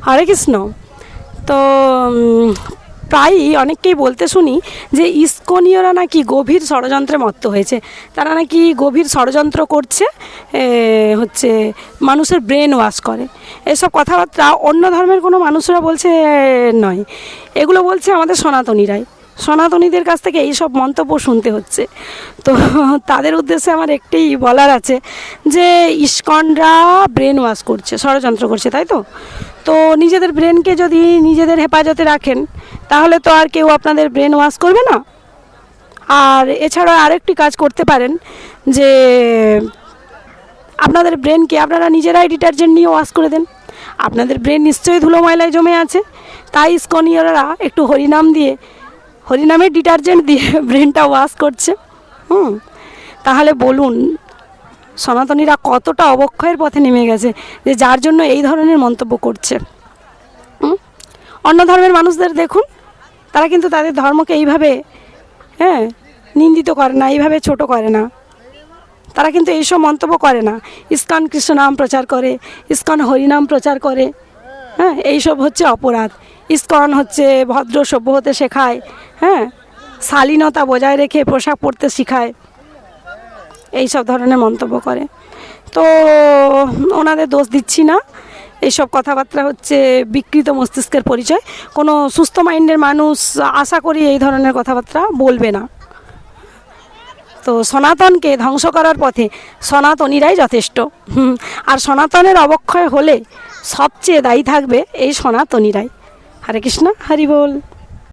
হরে কৃষ্ণ। তো প্রায়ই অনেককেই বলতে শুনি যে ইস্কনীয়রা নাকি গভীর ষড়যন্ত্রে মত্ত হয়েছে, তারা নাকি গভীর ষড়যন্ত্র করছে, হচ্ছে মানুষের ব্রেন ওয়াশ করে। এসব কথাবার্তা অন্য ধর্মের কোনো মানুষরা বলছে নয়, এগুলো বলছে আমাদের সনাতনীরাই। সনাতনীদের কাছ থেকে এই সব মন্তব্য শুনতে হচ্ছে। তো তাদের উদ্দেশ্যে আমার একটাই বলার আছে যে ইস্কনরা ব্রেন ওয়াশ করছে, ষড়যন্ত্র করছে, তাই তো? তো নিজেদের ব্রেনকে যদি নিজেদের হেফাজতে রাখেন তাহলে তো আর কেউ আপনাদের ব্রেন ওয়াশ করবে না। আর এছাড়া আরেকটি কাজ করতে পারেন যে আপনাদের ব্রেনকে আপনারা নিজেরাই ডিটারজেন্ট নিয়ে ওয়াশ করে দেন। আপনাদের ব্রেন নিশ্চয়ই ধুলো ময়লায় জমে আছে, তাই ইস্কনীয়রা একটু হরিনাম দিয়ে, হরিনামের ডিটারজেন্ট দিয়ে ব্রেনটা ওয়াশ করছে। তাহলে বলুন সনাতনীরা কতটা অবক্ষয়ের পথে নেমে গেছে যে যার জন্য এই ধরনের মন্তব্য করছে। অন্য ধর্মের মানুষদের দেখুন, তারা কিন্তু তাদের ধর্মকে এইভাবে নিন্দিত করে না, এইভাবে ছোট করে না, তারা কিন্তু এইসব মন্তব্য করে না। ইস্কন কৃষ্ণ নাম প্রচার করে, ইস্কন হরিনাম প্রচার করে, এইসব হচ্ছে অপরাধ। ইস্কন হচ্ছে ভদ্র সভ্য হতে শেখায়, শালীনতা বজায় রেখে পোশাক পরতে শেখায়, এইসব ধরনের মন্তব্য করে। তো ওনাদের দোষ দিচ্ছি না, এইসব কথাবার্তা হচ্ছে বিকৃত মস্তিষ্কের পরিচয়। কোনো সুস্থ মাইন্ডের মানুষ আশা করি এই ধরনের কথাবার্তা বলবে না। তো সনাতনকে ধ্বংস করার পথে সনাতনীরাই যথেষ্ট। আর সনাতনের অবক্ষয় হলে সবচেয়ে দায়ী থাকবে এই সনাতনীরাই। হরে কৃষ্ণ, হরি বল।